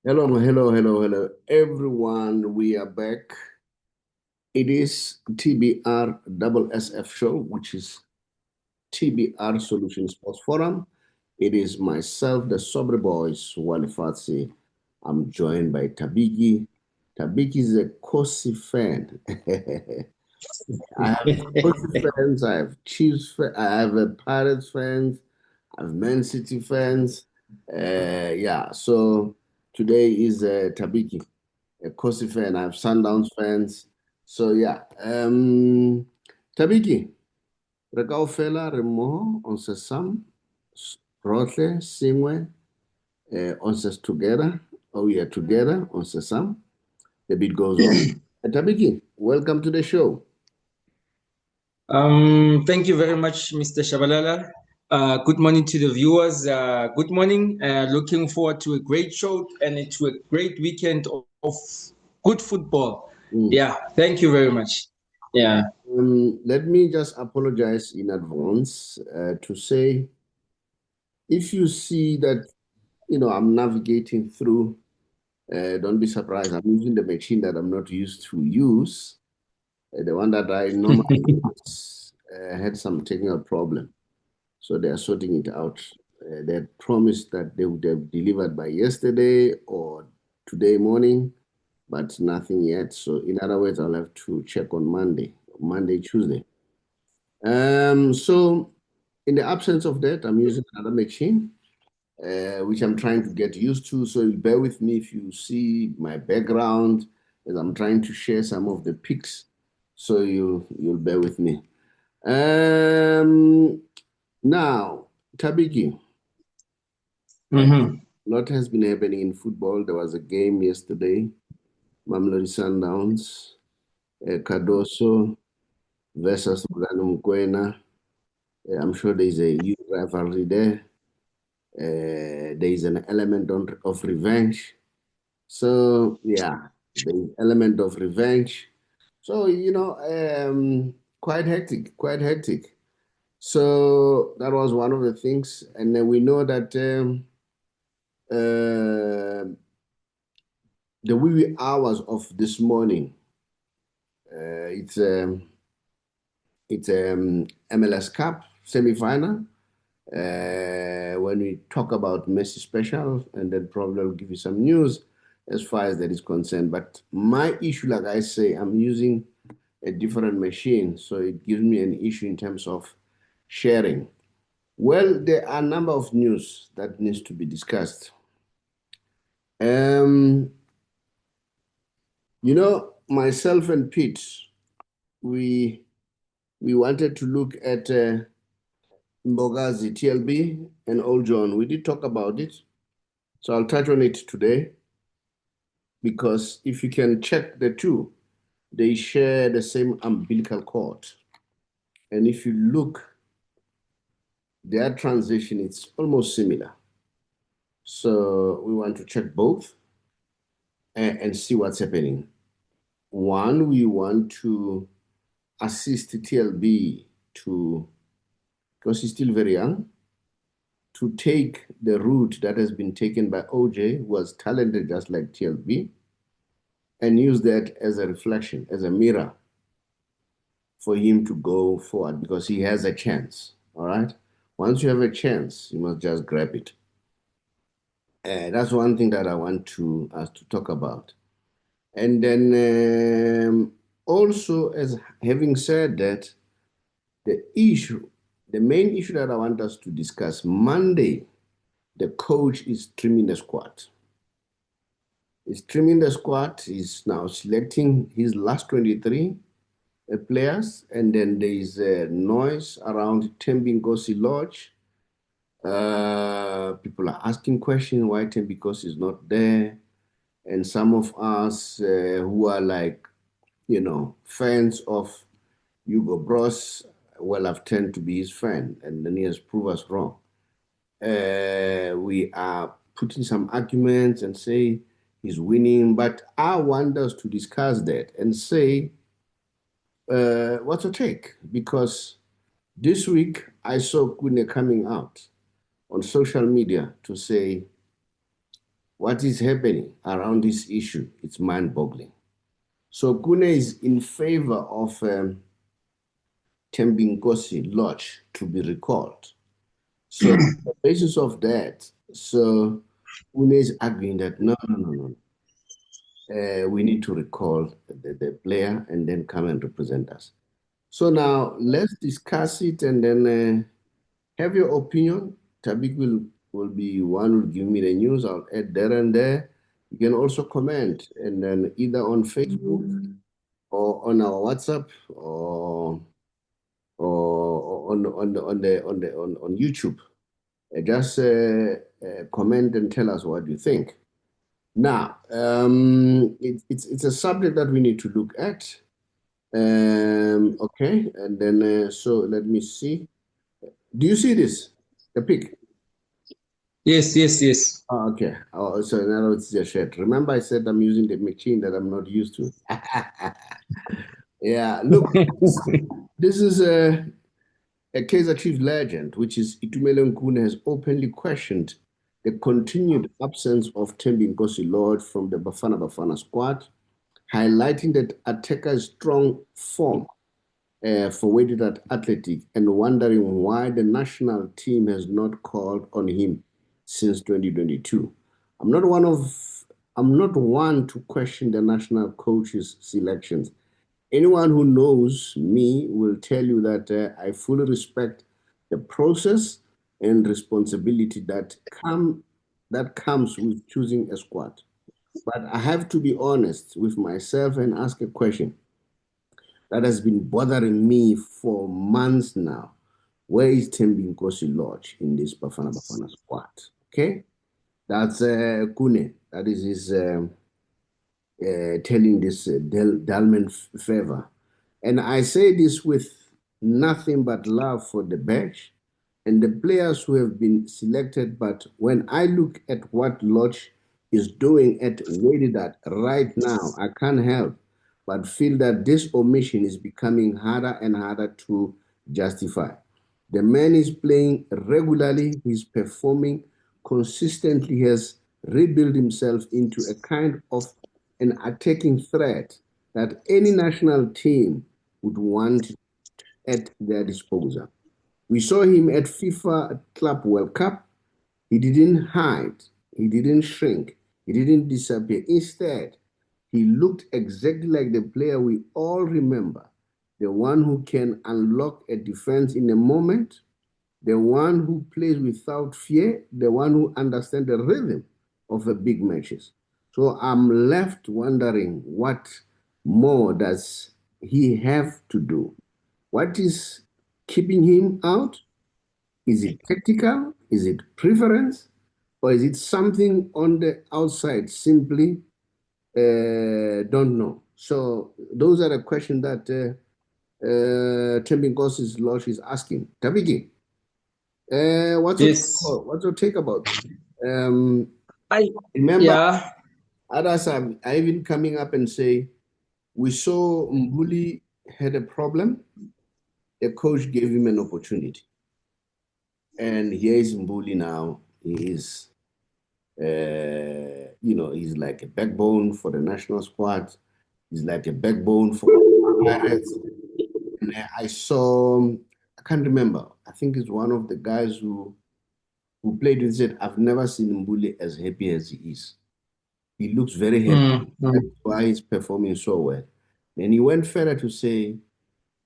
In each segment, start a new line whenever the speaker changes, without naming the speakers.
Hello, everyone. We are back. It is TBR SSF Show, which is TBR Solution Sports Forum. It is myself, the Saubrey Boyz Walefatshe. I'm joined by Thabiki. Thabiki is a Kosi fan. I have Kosi fans, I have Chiefs, I have a Pirates fans, I have Man City fans. Yeah, so today is Thabiki, a Kosi fan. I have Sundowns fans. So yeah, Thabiki, re kaofela re mmoho on se sam, rohle singwe, on se together. Oh, we are together on se sam. The beat goes on. Thabiki, welcome to the show.
Thank you very much, Mr. Shabalala. Good morning to the viewers. Good morning. Looking forward to a great show and to a great weekend of good football.
Mm.
Yeah, thank you very much. Yeah.
Let me just apologize in advance to say if you see that, I'm navigating through, don't be surprised. I'm using the machine that I'm not used to use. The one that I normally use had some technical problem. So they are sorting it out. They had promised that they would have delivered by yesterday or today morning, but nothing yet. So in other words, I'll have to check on Monday, Tuesday. So in the absence of that, I'm using another machine, which I'm trying to get used to. So bear with me if you see my background as I'm trying to share some of the pics. So you'll bear with me. Now, Thabiki,
Mm-hmm.
a lot has been happening in football. There was a game yesterday, Mamelodi Sundowns, Cardoso versus Uganda Mkwena. I'm sure there's a huge rivalry there. There is an element of revenge. So yeah, the element of revenge. So quite hectic, quite hectic. So that was one of the things, and then we know that the wee hours of this morning, it's MLS Cup semi-final. When we talk about Messi special, and then probably I'll give you some news as far as that is concerned. But my issue, like I say, I'm using a different machine, so it gives me an issue in terms of sharing. Well, there are a number of news that needs to be discussed. Um, myself and Pete, we we wanted to look at Mbogazi, TLB, and Old John. We did talk about it, so I'll touch on it today because if you can check the two, they share the same umbilical cord. And if you look, their transition, it's almost similar. So we want to check both and see what's happening. One, we want to assist TLB to, because he's still very young, to take the route that has been taken by OJ, who was talented just like TLB, and use that as a reflection, as a mirror for him to go forward because he has a chance. All right. Once you have a chance, you must just grab it. That's one thing that I want us to talk about. And then also, as having said that, the main issue that I want us to discuss Monday, the coach is trimming the squad. He's trimming the squad. He's now selecting his last 23 players, and then there is noise around Thembinkosi Lorch. People are asking questions why Thembinkosi is not there, and some of us who are like, fans of Hugo Broos, well, I've tend to be his fan, and then he has proved us wrong. We are putting some arguments and say he's winning, but I want us to discuss that and say what's your take? Because this week I saw Khune coming out on social media to say what is happening around this issue, it's mind-boggling. So Khune is in favor of Thembinkosi Lorch to be recalled. So on the basis of that, so Khune is arguing that no. We need to recall the player and then come and represent us. So now let's discuss it and then have your opinion. Thabik will be one who will give me the news. I'll add there and there. You can also comment and then either on Facebook or on our WhatsApp or on YouTube. Just comment and tell us what you think. Now, it's a subject that we need to look at. Okay, and then so let me see. Do you see this? The pic?
Yes.
Oh, okay. Oh, so now it's your shirt. Remember, I said I'm using the machine that I'm not used to. Yeah, look, this is a Kaizer Chiefs legend, which is Itumeleng Khune, has openly questioned the continued absence of Thembinkosi Lorch from the Bafana Bafana squad, highlighting that attacker's strong form for Wydad Athletic and wondering why the national team has not called on him since 2022. I'm not one to question the national coach's selections. Anyone who knows me will tell you that I fully respect the process and responsibility that comes with choosing a squad. But I have to be honest with myself and ask a question that has been bothering me for months now. Where is Thembinkosi Lorch in this Bafana Bafana squad? Okay, that's Khune. That is his telling this Dalman favor. And I say this with nothing but love for the badge and the players who have been selected. But when I look at what Lorch is doing at Wydad right now, I can't help but feel that this omission is becoming harder and harder to justify. The man is playing regularly, he's performing consistently, he has rebuilt himself into a kind of an attacking threat that any national team would want at their disposal. We saw him at FIFA Club World Cup. He didn't hide, he didn't shrink, he didn't disappear. Instead, he looked exactly like the player we all remember, the one who can unlock a defense in a moment, the one who plays without fear, the one who understands the rhythm of the big matches. So I'm left wondering, what more does he have to do? What is keeping him out? Is it tactical? Is it preference? Or is it something on the outside? Simply don't know. So those are the questions that Thembinkosi Lorch is asking. Thabiki,
Yes.
what's your take about this?
I
Remember,
yeah.
others are even coming up and say, we saw Mbuli had a problem. The coach gave him an opportunity. And here is Mbuli now. He is, he's like a backbone for the national squad. He's like a backbone for Pirates. And I saw, I can't remember. I think it's one of the guys who played and said, I've never seen Mbuli as happy as he is. He looks very happy. That's why he's performing so well. And he went further to say,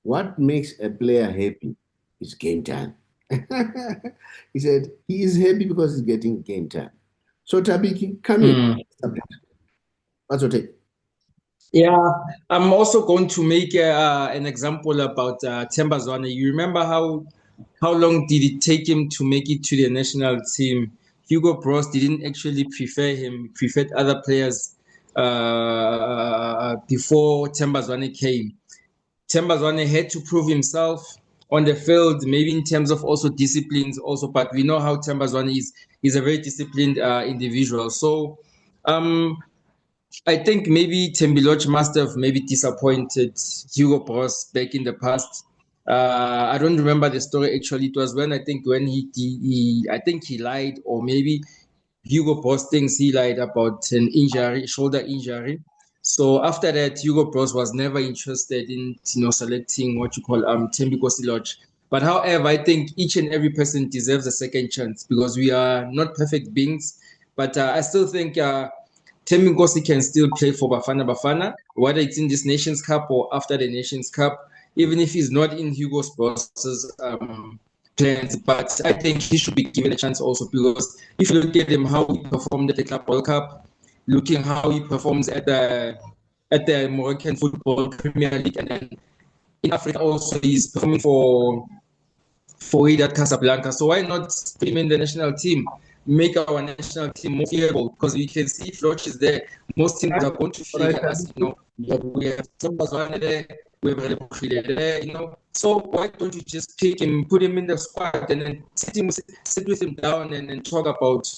what makes a player happy is game time. He said he is happy because he's getting game time. So Thabiki, come in. What's your take?
Yeah, I'm also going to make an example about Themba Zwane. You remember how long did it take him to make it to the national team? Hugo Broos didn't actually prefer him; he preferred other players before Themba Zwane came. Themba Zwane had to prove himself on the field, maybe in terms of also disciplines, also. But we know how Themba Zwane is. He's a very disciplined individual. So. I think maybe Thembi Lorch must have maybe disappointed Hugo Broos back in the past. I don't remember the story actually. It was when I think when he I think he lied, or maybe Hugo Broos things he lied about an injury, shoulder injury. So after that, Hugo Broos was never interested in selecting what you call Thembinkosi Lorch. But however, I think each and every person deserves a second chance because we are not perfect beings. But I still think Thembinkosi can still play for Bafana, whether it's in this Nations Cup or after the Nations Cup, even if he's not in Hugo Broos's plans. But I think he should be given a chance also because if you look at him, how he performed at the Club World Cup, looking how he performs at the Moroccan Football Premier League, and then in Africa also he's performing for Wydad Casablanca. So why not put him in the national team? Make our national team more fearable because we can see if Lorch is there, most teams are going to fear us. We have Thembinkosi there, we have Khune there, So why don't you just pick him, put him in the squad, and then sit with him down and talk about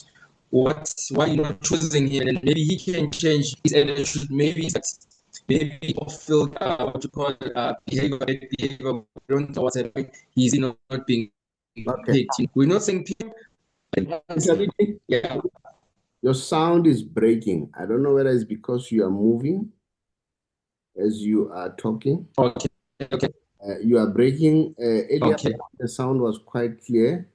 why you're not choosing him, and maybe he can change his attitude. Maybe off-field, what you call behavior. We don't know what's happening. He's not being picked. We're not saying pick. Yeah.
Your sound is breaking. I don't know whether it's because you are moving as you are talking.
Okay.
You are breaking. Earlier,
Okay.
the sound was quite clear,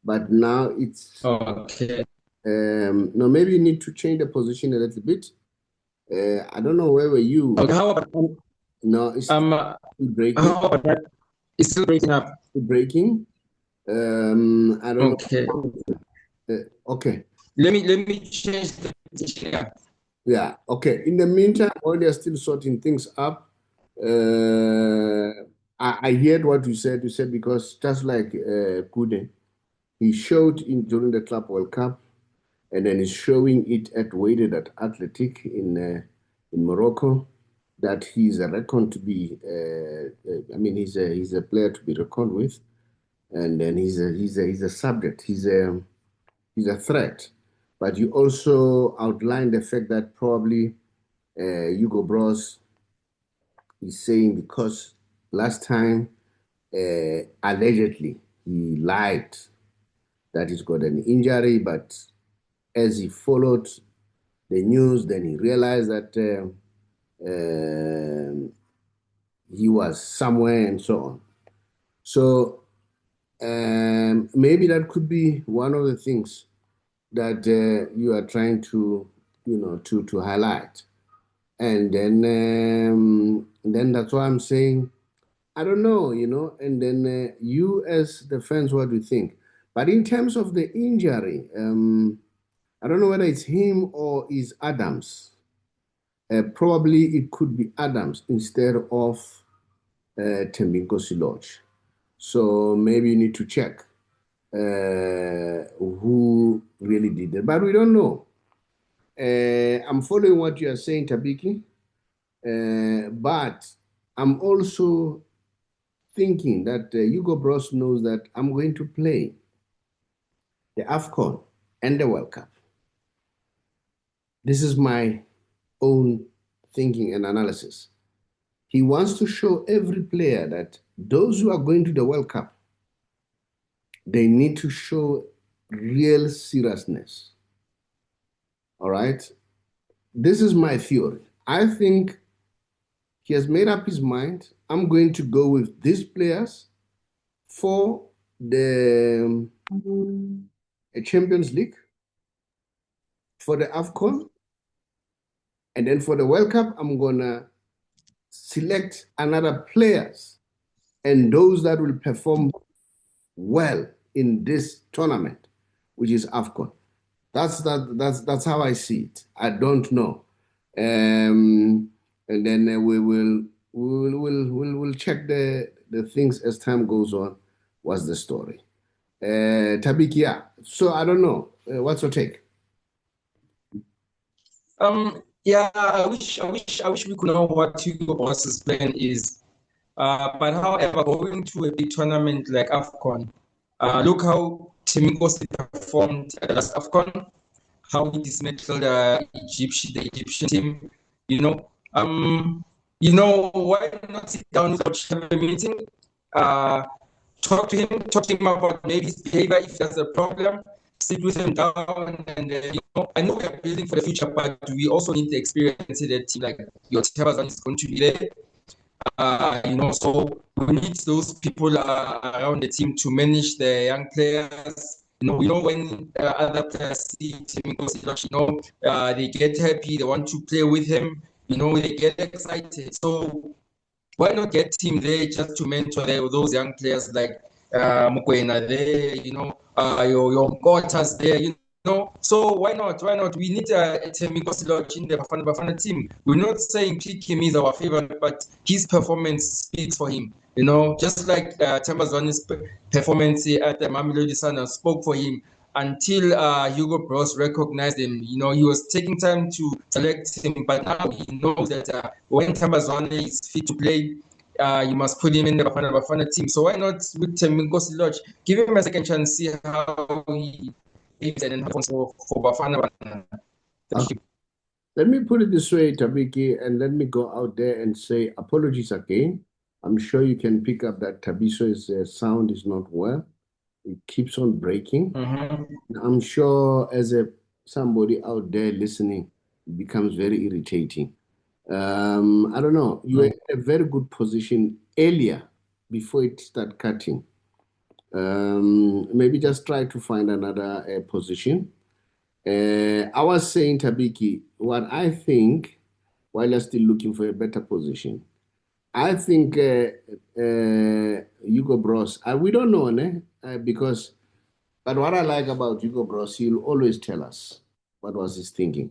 but now it's
okay.
No, maybe you need to change the position a little bit. I don't know where were you.
Okay, how about
no? It's still breaking.
How about that? It's still breaking up.
Breaking. I don't
know.
Okay.
Let me change the position.
Yeah. Okay. In the meantime, while they're still sorting things up, I heard what you said. You said because just like Khune, he showed during the Club World Cup, and then he's showing it at Wydad Athletic in Morocco, that he's a reckon to be. I mean, he's a player to be reckoned with, and then he's a subject. He's a threat. But you also outlined the fact that probably Hugo Broos is saying because last time allegedly he lied that he's got an injury, but as he followed the news, then he realized that he was somewhere and so on. So maybe that could be one of the things that you are trying to, to highlight. And then that's why I'm saying, I don't know, and then you as the fans, what do you think? But in terms of the injury, I don't know whether it's him or is Adams. Probably it could be Adams instead of Thembinkosi Lorch. So maybe you need to check who really did it. But we don't know. I'm following what you are saying, Thabiki. But I'm also thinking that Hugo Broos knows that I'm going to play the AFCON and the World Cup. This is my own thinking and analysis. He wants to show every player that those who are going to the World Cup, they need to show real seriousness. All right? This is my theory. I think he has made up his mind. I'm going to go with these players for the Champions League, for the AFCON, and then for the World Cup, I'm going to select another players and those that will perform well in this tournament, which is AFCON. That's how I see it. I don't know. And then we'll check the things as time goes on. What's the story? Thabiki, yeah. So I don't know. What's your take?
Yeah, I wish we could know what Hugo Broos's plan is. But however, going to a big tournament like AFCON, look how Thembinkosi performed at the last AFCON, how he dismantled the Egyptian team. Why not sit down with Coach, have a meeting, talk to him about maybe his behavior if that's a problem. sit with him down, and I know we are building for the future, but we also need the experience in the team. Like your Thembinkosi is going to be there. So we need those people around the team to manage the young players. When other players see Thembinkosi Lorch, they get happy, they want to play with him, they get excited. So why not get him there just to mentor those young players like Mokoena there, your Mkotas there, So why not? Why not? We need Thembinkosi Lorch in the Bafana team. We're not saying pick him is our favorite, but his performance speaks for him. Just like Themba Zwane's performance at the Mamelodi Sundowns spoke for him until Hugo Broos recognized him. He was taking time to select him, but now he knows that when Themba Zwane is fit to play, you must put him in the Bafana team. So why not with Thembinkosi Lorch? Give him a second chance, see how he behaves and then for Bafana.
Let me put it this way, Thabiki, and let me go out there and say apologies again. I'm sure you can pick up that Thabiso's sound is not well. It keeps on breaking. I'm sure as somebody out there listening, it becomes very irritating. I don't know. You were in a very good position earlier before it started cutting. Maybe just try to find another position. I was saying, Thabiki, what I think, while you're still looking for a better position, I think Hugo Broos, we don't know, but what I like about Hugo Broos, he'll always tell us what was his thinking.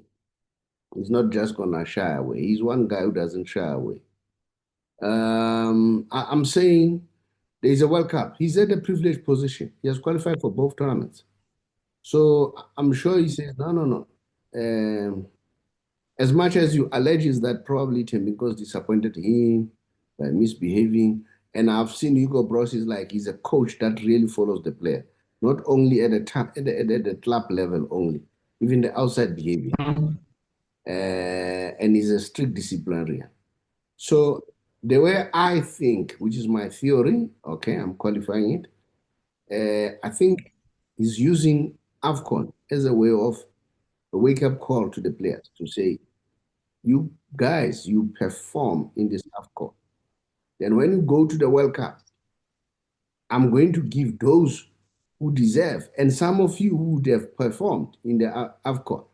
He's not just going to shy away. He's one guy who doesn't shy away. I'm saying there's a World Cup. He's at a privileged position. He has qualified for both tournaments. So I'm sure he says, no. As much as you alleges that probably Thembinkosi disappointed him by misbehaving, and I've seen Hugo Broos is like he's a coach that really follows the player, not only at the club level only, even the outside behavior. And he's a strict disciplinarian. So the way I think, which is my theory, okay, I'm qualifying it, I think he's using AFCON as a way of a wake-up call to the players to say, you guys, you perform in this AFCON. Then when you go to the World Cup, I'm going to give those who deserve, and some of you who would have performed in the AFCON,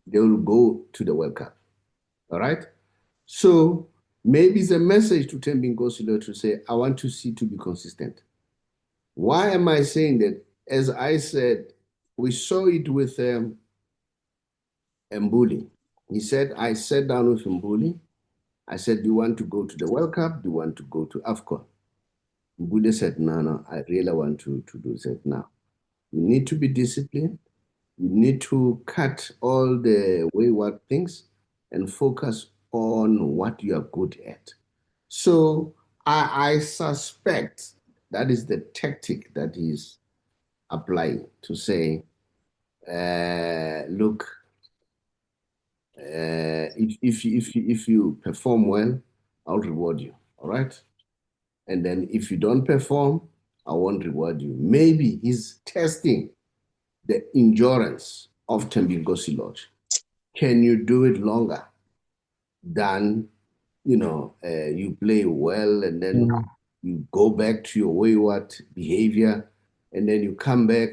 they will go to the World Cup. All right? So maybe it's a message to Thembinkosi Lorch to say, I want to see to be consistent. Why am I saying that? As I said, we saw it with Mbuli. He said, I sat down with Mbuli. I said, do you want to go to the World Cup? Do you want to go to AFCON? Mbuli said, no, I really want to do that now. You need to be disciplined. You need to cut all the wayward things and focus on what you are good at. So I suspect that is the tactic that he's applying to say, look, if you perform well, I'll reward you, all right? And then if you don't perform, I won't reward you. Maybe he's testing the endurance of Thembinkosi Lorch. Can you do it longer than, you play well and then you go back to your wayward behavior and then you come back,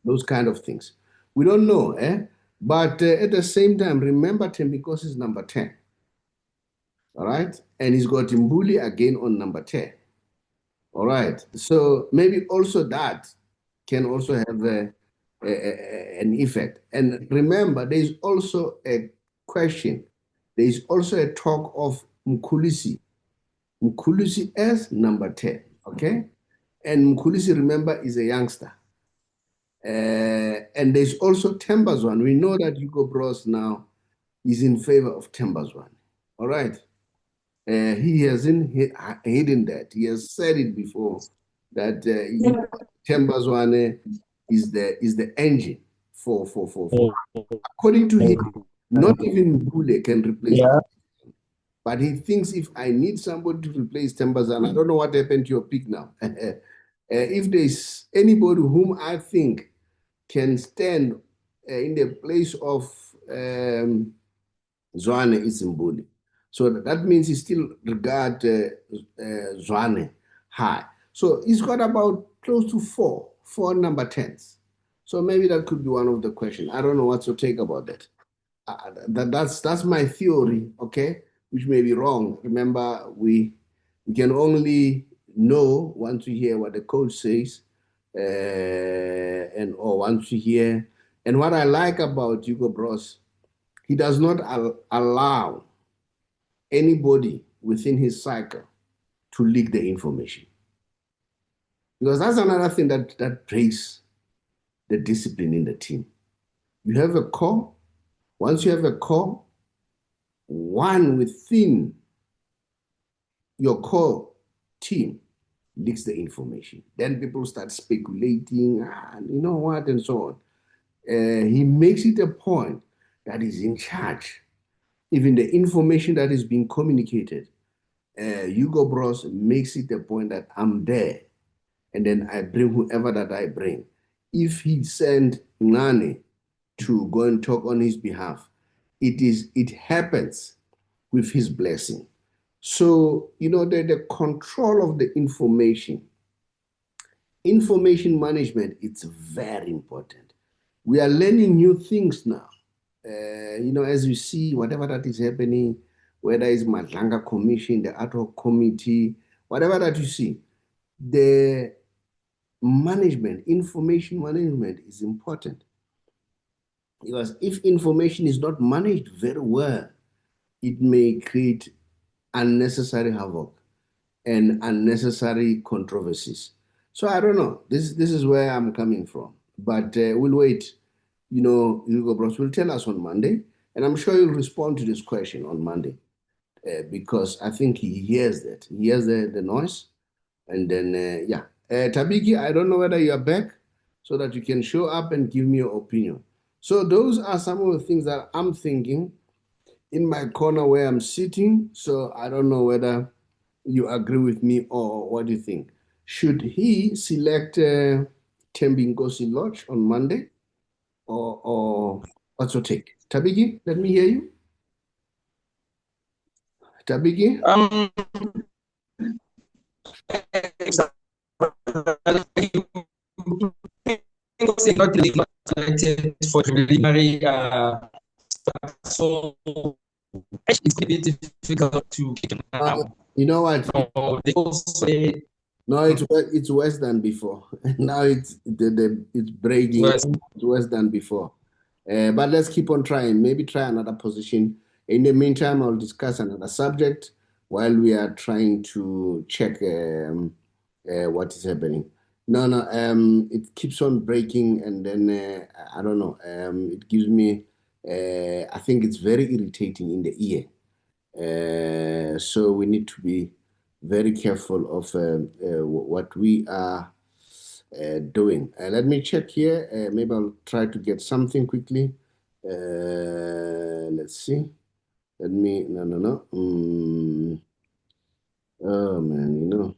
those kind of things. We don't know, But at the same time, remember Thembinkosi is number 10, all right? And he's got Mbuli again on number 10, all right? So maybe also that can also have an effect. And remember, there's also a question. There's also a talk of Mkhulisi. Mkhulisi as number 10, okay? And Mkhulisi, remember, is a youngster. And there's also Themba Zwane. We know that Hugo Broos now is in favor of Themba Zwane. All right. He hasn't hidden that. He has said it before that Themba Zwane is the engine for. According to him, not even Mbule can replace him. But he thinks if I need somebody to replace Themba Zwane, I don't know what happened to your pick now. If there's anybody whom I think can stand in the place of Zwane Isimbuli. So that means he still regard Zwane high. So he's got about close to four number 10s. So maybe that could be one of the questions. I don't know what's your take about that. That's my theory, okay, which may be wrong. Remember, we can only know once we hear what the coach says, or once we hear. And what I like about Hugo Broos, he does not allow anybody within his cycle to leak the information, because that's another thing that breaks the discipline in the team. You have a core. Once you have a core, one within your core team leaks the information. Then people start speculating, you know what, and so on. He makes it a point that he's in charge. Even the information that is being communicated, Hugo Broos makes it a point that I'm there, and then I bring whoever that I bring. If he send Nane to go and talk on his behalf, it happens with his blessing. So, the control of the information management, it's very important. We are learning new things now. As you see, whatever that is happening, whether it's Madlanga Commission, the ad hoc committee, whatever that you see, the information management is important. Because if information is not managed very well, it may create unnecessary havoc and unnecessary controversies. So I don't know. This is where I'm coming from. But we'll wait. Hugo Broos will tell us on Monday, and I'm sure he'll respond to this question on Monday, because I think he hears that. He hears the noise. And then, yeah. Thabiki, I don't know whether you are back so that you can show up and give me your opinion. So those are some of the things that I'm thinking in my corner where I'm sitting. So I don't know whether you agree with me or what do you think? Should he select Thembinkosi Lorch on Monday, or what's your take? Thabiki, let me hear you. Thabiki?
Not selected for preliminary, so it's a bit difficult to pick now.
You know what?
They also
No, it's worse than before. Now it's breaking.
Worse.
It's worse than before. But let's keep on trying. Maybe try another position. In the meantime, I'll discuss another subject while we are trying to check what is happening. No, it keeps on breaking, and then I don't know. It gives me. I think it's very irritating in the ear. So we need to be very careful of what we are doing. Let me check here. Maybe I'll try to get something quickly. Let's see. No. Oh man,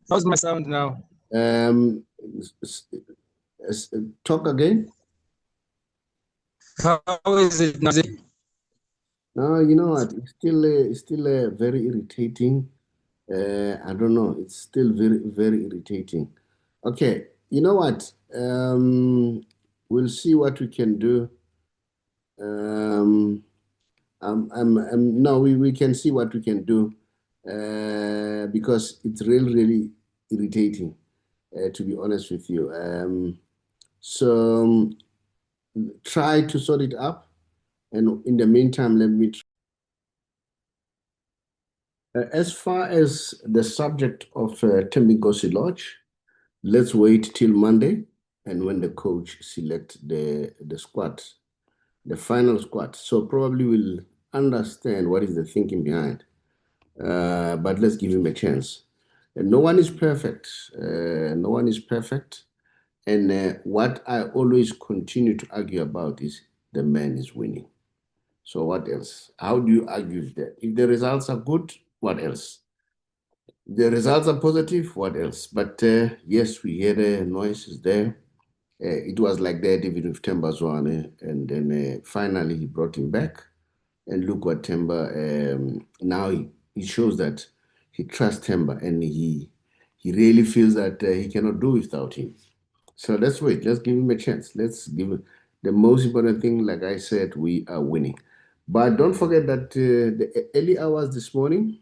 how's my sound now?
Talk again.
How is it now?
No, you know what? It's still very irritating. I don't know. It's still very, very irritating. Okay, you know what? We'll see what we can do. No, we can see what we can do, because it's really, really irritating, to be honest with you. So try to sort it up, and in the meantime, let me try. As far as the subject of Thembinkosi Lorch, let's wait till Monday, and when the coach select the squad, the final squad. So probably we'll understand what is the thinking behind. But let's give him a chance. And no one is perfect. No one is perfect. And what I always continue to argue about is the man is winning. So what else? How do you argue with that? If the results are good, what else? The results are positive, what else? But yes, we hear the noises there. It was like that even with Themba Zwane, and then finally he brought him back. And look what Themba now he shows that he trusts Themba, and he really feels that he cannot do without him. So let's wait. Let's give him a chance. Let's give him the most important thing. Like I said, we are winning. But don't forget that the early hours this morning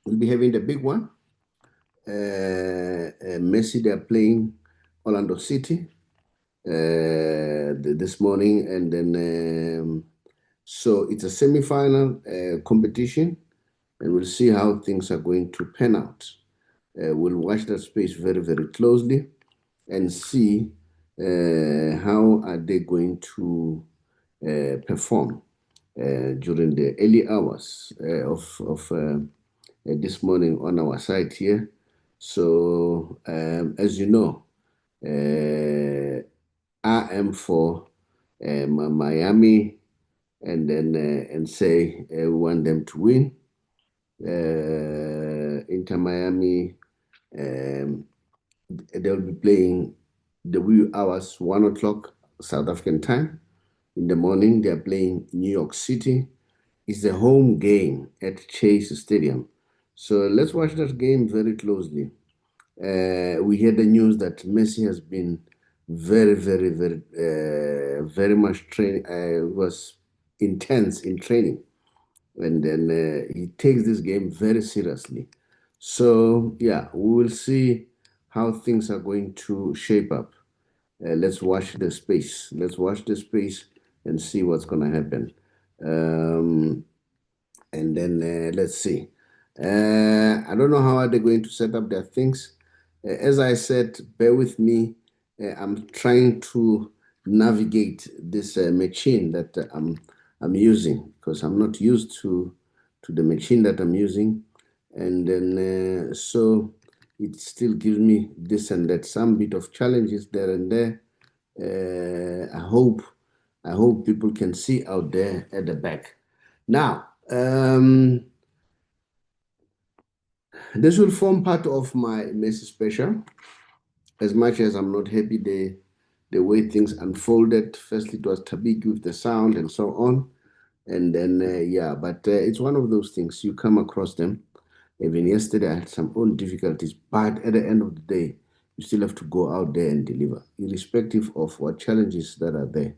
we'll be having the big one. Messi, they're playing Orlando City this morning, and then so it's a semi-final competition, and we'll see how things are going to pan out. We'll watch that space very, very closely and see how are they going to perform during the early hours of this morning on our site here. So, as you know, I am for Miami, and then and say we want them to win. Inter Miami, they'll be playing the wee hours, 1 o'clock South African time in the morning. They're playing New York City. It's a home game at Chase Stadium. So let's watch that game very closely. We heard the news that Messi has been very, very, very much train. Was intense in training, and then he takes this game very seriously. So yeah, we will see how things are going to shape up. Let's watch the space. Let's watch the space and see what's going to happen. Um, and then let's see. I don't know how are they going to set up their things. As I said, bear with me. I'm trying to navigate this machine that I'm using because I'm not used to the machine that I'm using, and then so it still gives me this and that, some bit of challenges there and there. I hope people can see out there at the back. Now, this will form part of my Messi special. As much as I'm not happy the way things unfolded. Firstly, it was Thabiki with the sound and so on, and then yeah. But it's one of those things you come across them. Even yesterday, I had some own difficulties, but at the end of the day, you still have to go out there and deliver, irrespective of what challenges that are there.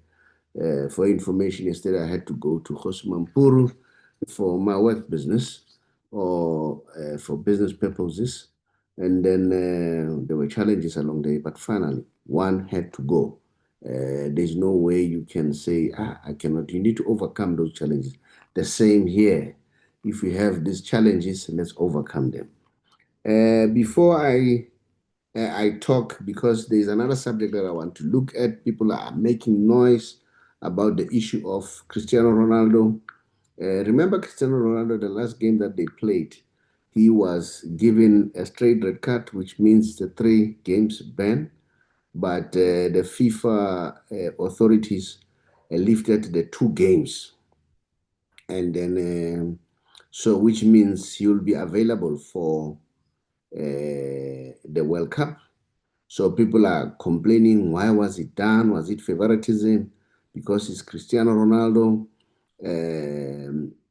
For information, yesterday I had to go to Hosmampuru for my work business or for business purposes. And then there were challenges along the way, but finally, one had to go. There's no way you can say, I cannot. You need to overcome those challenges. The same here. If we have these challenges, let's overcome them. Before I talk, because there's another subject that I want to look at. People are making noise about the issue of Cristiano Ronaldo. Remember Cristiano Ronaldo, the last game that they played, he was given a straight red card, which means the 3 games ban. But the FIFA authorities lifted the 2 games. And then, so which means he will be available for the World Cup. So people are complaining, why was it done? Was it favoritism? Because it's Cristiano Ronaldo.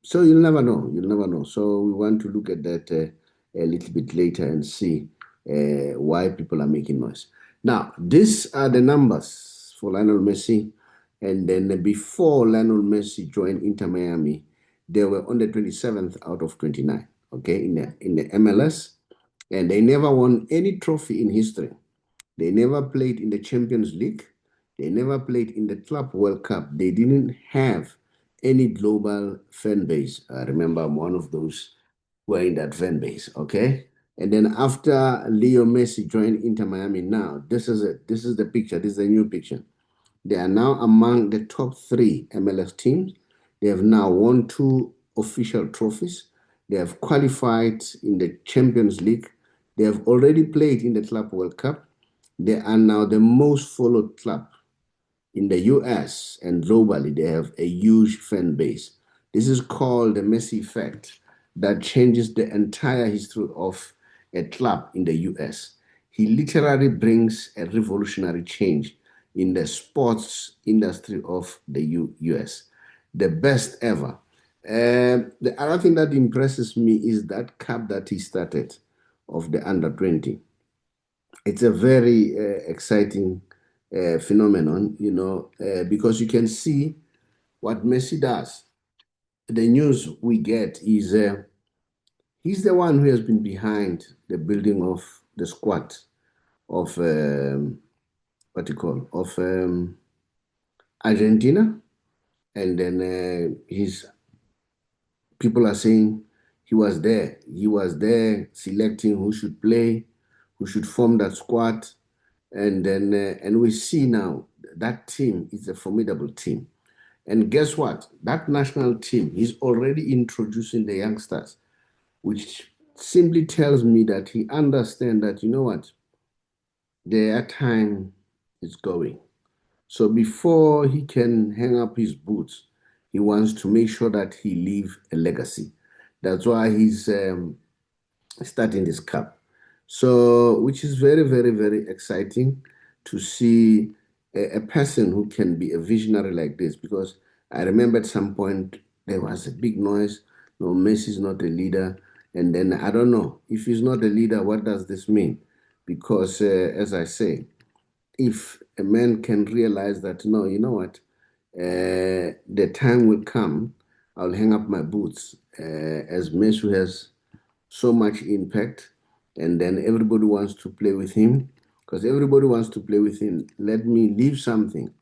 So you'll never know. You'll never know. So we want to look at that a little bit later and see why people are making noise. Now, these are the numbers for Lionel Messi. And then before Lionel Messi joined Inter Miami, they were on the 27th out of 29, okay, in the MLS. And they never won any trophy in history. They never played in the Champions League. They never played in the Club World Cup. They didn't have any global fan base. I remember I'm one of those who are in that fan base, okay? And then after Leo Messi joined Inter Miami now, this is it. This is the picture. This is the new picture. They are now among the top 3 MLS teams. They have now won 2 official trophies. They have qualified in the Champions League. They have already played in the Club World Cup. They are now the most followed club in the US and globally. They have a huge fan base. This is called the Messi effect that changes the entire history of a club in the US. He literally brings a revolutionary change in the sports industry of the US. The best ever. The other thing that impresses me is that cup that he started of the under 20. It's a very exciting phenomenon, because you can see what Messi does. The news we get is he's the one who has been behind the building of the squad of what you call of Argentina, and then his people are saying he was there. He was there selecting who should play, who should form that squad, and then and we see now that team is a formidable team. And guess what? That national team is already introducing the youngsters, which simply tells me that he understands that, you know what, their time is going. So before he can hang up his boots, he wants to make sure that he leave a legacy. That's why he's starting this cup. So, which is very, very, very exciting to see a person who can be a visionary like this. Because I remember at some point there was a big noise. No, Messi is not a leader. And then I don't know if he's not a leader, what does this mean? Because as I say, if a man can realize that, no, you know what, the time will come, I'll hang up my boots. As Messi has so much impact, and then everybody wants to play with him, because everybody wants to play with him. Let me leave something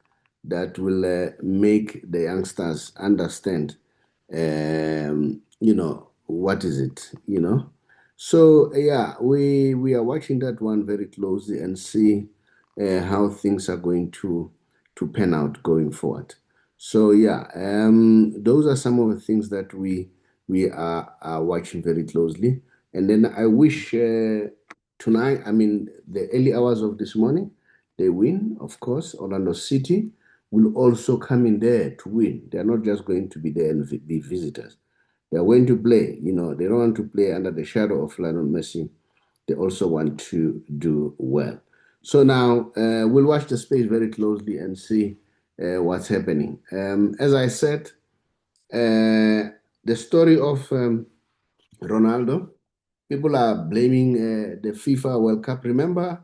that will make the youngsters understand, what is it, So yeah, we are watching that one very closely and see how things are going to pan out going forward. So yeah, those are some of the things that we are watching very closely. And then I wish tonight, I mean, the early hours of this morning, they win, of course. Orlando City will also come in there to win. They're not just going to be there and be visitors. They're going to play. They don't want to play under the shadow of Lionel Messi. They also want to do well. So now we'll watch the space very closely and see what's happening. As I said, the story of Ronaldo, people are blaming the FIFA World Cup. Remember,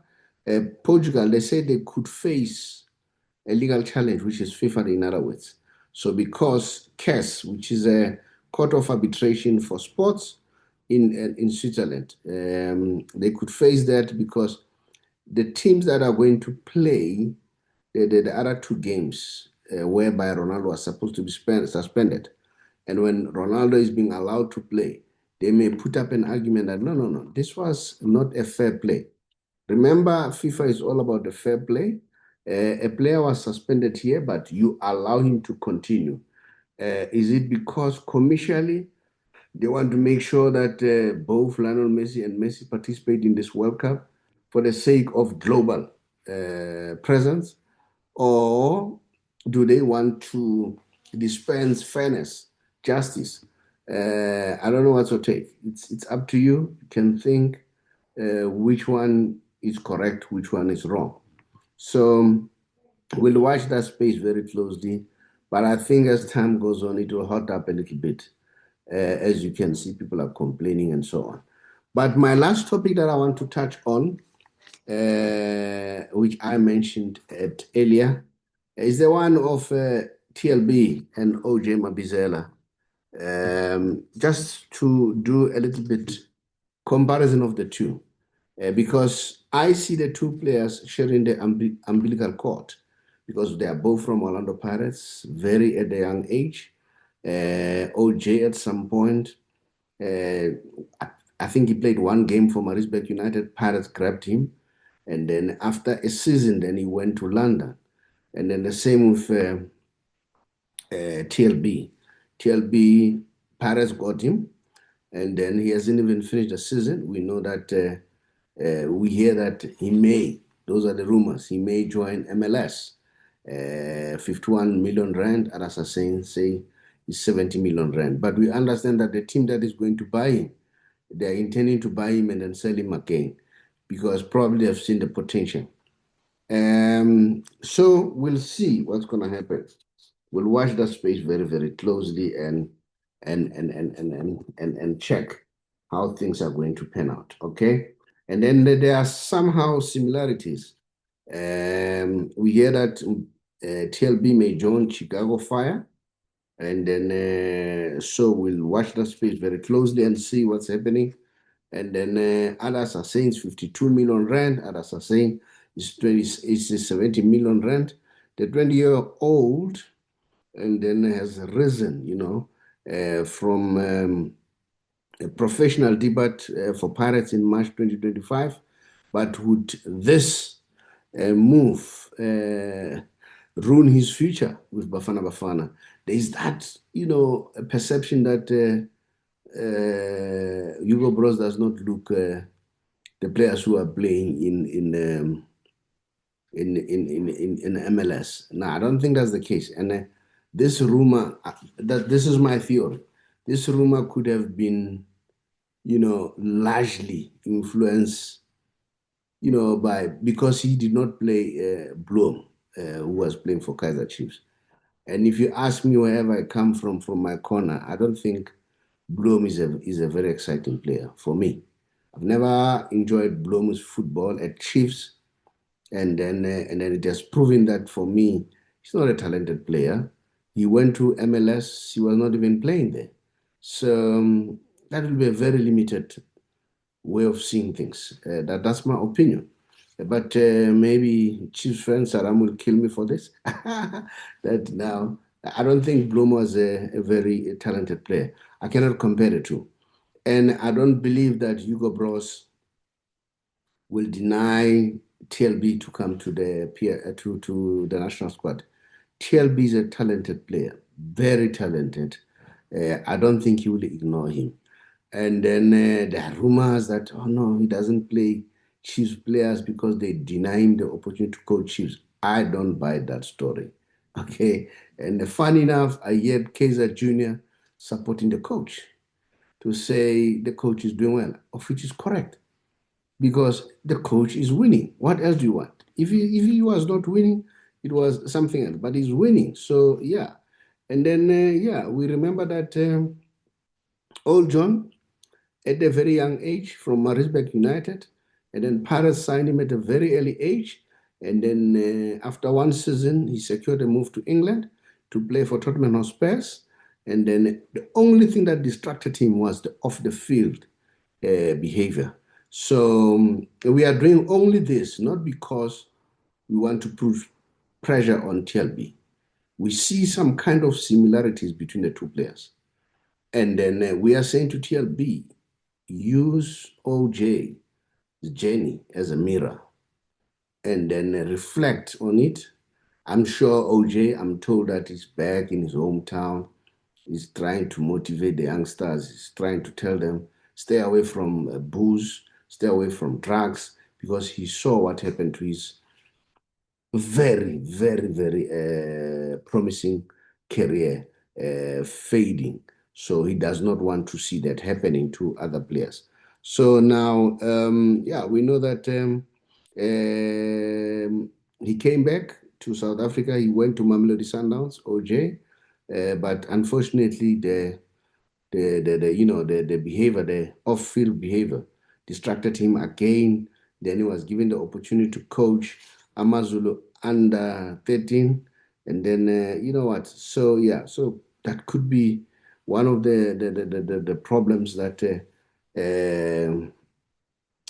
Portugal, they said they could face a legal challenge, which is FIFA in other words. So because CAS, which is a court of arbitration for sports in Switzerland, they could face that because the teams that are going to play the other two games whereby Ronaldo was supposed to be suspended, and when Ronaldo is being allowed to play, they may put up an argument that no, this was not a fair play. Remember, FIFA is all about the fair play. A player was suspended here, but you allow him to continue. Is it because commercially they want to make sure that both Lionel Messi and Messi participate in this World Cup for the sake of global presence? Or do they want to dispense fairness, justice? I don't know what to take. It's up to you. You can think which one is correct, which one is wrong. So we'll watch that space very closely. But I think as time goes on, it will hot up a little bit. As you can see, people are complaining and so on. But my last topic that I want to touch on, which I mentioned earlier, is the one of TLB and OJ Mabizela. Just to do a little bit comparison of the two, because I see the two players sharing the umbilical cord, because they are both from Orlando Pirates, very at a young age. OJ at some point, I think he played one game for Maritzburg United. Pirates grabbed him, and then after a season, then he went to London, and then the same with TLB. TLB Pirates got him, and then he hasn't even finished the season. We know that we hear that he may. Those are the rumors. He may join MLS. 51 million rand. Others are saying it's 70 million rand. But we understand that the team that is going to buy him, they are intending to buy him and then sell him again, because probably they've seen the potential. So we'll see what's going to happen. We'll watch that space very, very closely and check how things are going to pan out. Okay. And then there are somehow similarities. We hear that TLB may join Chicago Fire. And then, so we'll watch that space very closely and see what's happening. And then others are saying it's 52 million rand. Others are saying it's 70 million rand. The 20-year-old and then has risen, from a professional debut for Pirates in March 2025. But would this move ruin his future with Bafana Bafana? There is that, a perception that Hugo Broos does not look the players who are playing in MLS. No, I don't think that's the case. And this rumor, that this is my theory. This rumor could have been, largely influenced, because he did not play Bloom, who was playing for Kaizer Chiefs. And if you ask me wherever I come from my corner, I don't think Bloom is a very exciting player for me. I've never enjoyed Bloom's football at Chiefs, and then it has proven that for me, he's not a talented player. He went to MLS, he was not even playing there. So that will be a very limited way of seeing things. That's my opinion. But maybe Chiefs fans, Saram will kill me for this. That now, I don't think Bloom was a very talented player. I cannot compare the two. And I don't believe that Hugo Bros will deny TLB to come to the national squad. TLB is a talented player, very talented. I don't think he will ignore him. And then there are rumors that, oh no, he doesn't play Chiefs players because they deny him the opportunity to coach Chiefs. I don't buy that story. Okay. And funny enough, I heard Kaiser Jr. supporting the coach to say the coach is doing well, of which is correct because the coach is winning. What else do you want? If he was not winning, it was something else, but he's winning. So yeah. And then yeah, we remember that old John at a very young age from Maritzburg United, and then Paris signed him at a very early age. And then after one season, he secured a move to England to play for Tottenham Hotspurs. And then the only thing that distracted him was the off the field behavior. So we are doing only this, not because we want to put pressure on TLB. We see some kind of similarities between the two players. And then we are saying to TLB, use OJ's journey as a mirror and then reflect on it. I'm sure OJ, I'm told that he's back in his hometown. He's trying to motivate the youngsters. He's trying to tell them, stay away from booze, stay away from drugs, because he saw what happened to his very, very, very promising career fading. So he does not want to see that happening to other players. So now, yeah, we know that he came back to South Africa. He went to Mamelodi Sundowns, OJ, but unfortunately, the behavior, the off-field behavior, distracted him again. Then he was given the opportunity to coach Amazulu under 13, and then you know what? So yeah, so that could be one of the problems that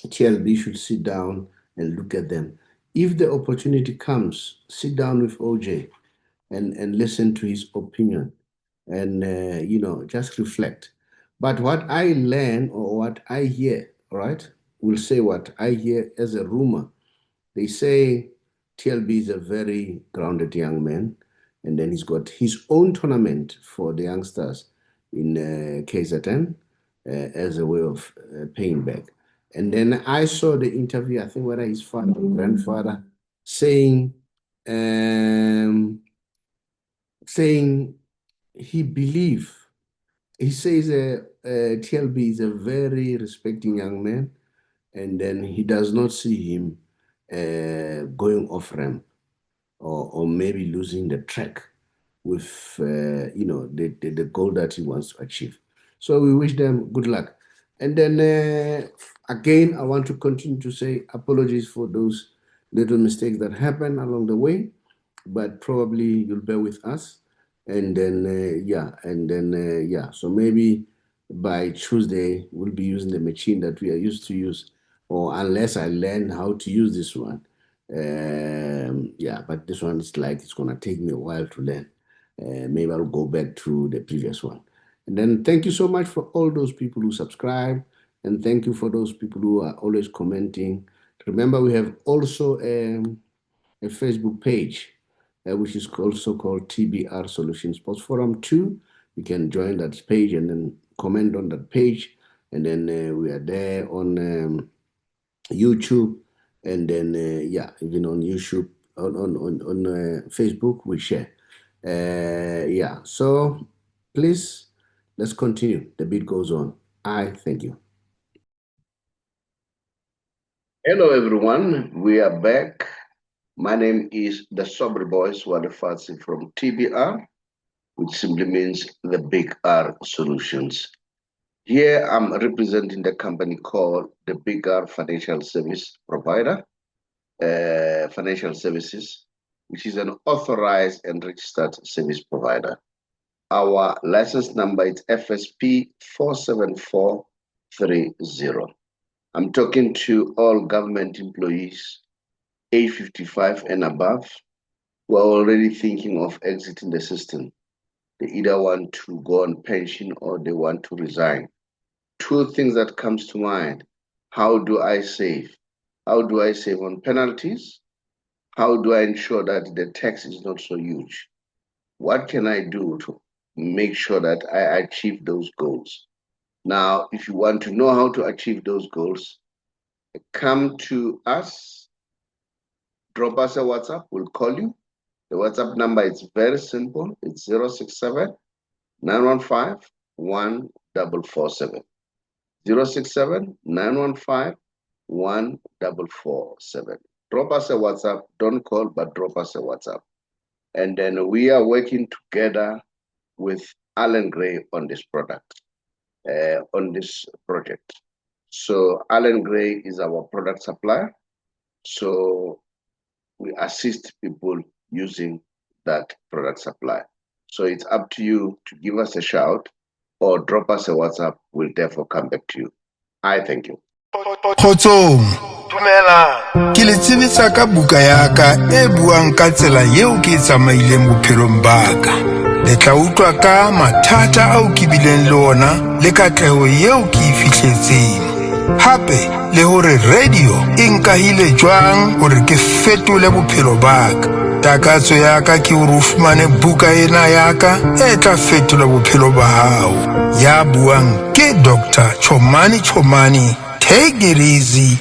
TLB should sit down and look at them. If the opportunity comes, sit down with OJ and listen to his opinion and just reflect. But what I learn or what I hear, right, will say what I hear as a rumor. They say TLB is a very grounded young man, and then he's got his own tournament for the youngsters in KZN as a way of paying back. And then I saw the interview, I think whether his father or grandfather, saying um, saying he believe he says TLB is a very respecting young man, and then he does not see him going off ramp or maybe losing the track with the goal that he wants to achieve. So we wish them good luck. And then again, I want to continue to say apologies for those little mistakes that happen along the way, but probably you'll bear with us. And then so maybe by Tuesday we'll be using the machine that we are used to use, or unless I learn how to use this one. But this one is like it's gonna take me a while to learn. Maybe I'll go back to the previous one. And then thank you so much for all those people who subscribe, and thank you for those people who are always commenting. Remember, we have also a Facebook page, which is also called TBR Solution Sports Forum 2. You can join that page and then comment on that page. And then we are there on YouTube, and then even on YouTube, on Facebook, we share. So please, let's continue. The beat goes on. I thank you. Hello, everyone. We are back. My name is the Saubrey Boyz Walefatshe from TBR, which simply means the Big R Solutions. Here I'm representing the company called the Big R Financial Service Provider, Financial Services, which is an authorized and registered service provider. Our license number is FSP 47430. I'm talking to all government employees age 55 and above who are already thinking of exiting the system. They either want to go on pension or they want to resign. Two things that comes to mind: how do I save? How do I save on penalties? How do I ensure that the tax is not so huge? What can I do to make sure that I achieve those goals? Now, if you want to know how to achieve those goals, come to us, drop us a WhatsApp, we'll call you. The WhatsApp number is very simple. It's 067 915 1447. 067 915 1447. Drop us a WhatsApp. Don't call, but drop us a WhatsApp. And then we are working together with Allen Gray on this product, on this project. So Allen Gray is our product supplier. So we assist people using that product supply. So it's up to you to give us a shout or drop us a WhatsApp. We'll therefore come back to you. I thank you.
Kgotsong, dumelang. Ke le tsebetsa ka buka ya ka e buang ka tsela yeo ke tsamaileng bophelong ba ka. Le tla utlwa ka mathata ao ke bileng le ona le katleho yeo ke e fihletseng. Hape le hore radio e nkahile jwang hore ke fetole bophelo ba ka. Takatso ya ka ke hore o fumane buka ena ya ka e tla fetola bophelo ba hao. Ya buang ke Dr. Chomani. Take it easy.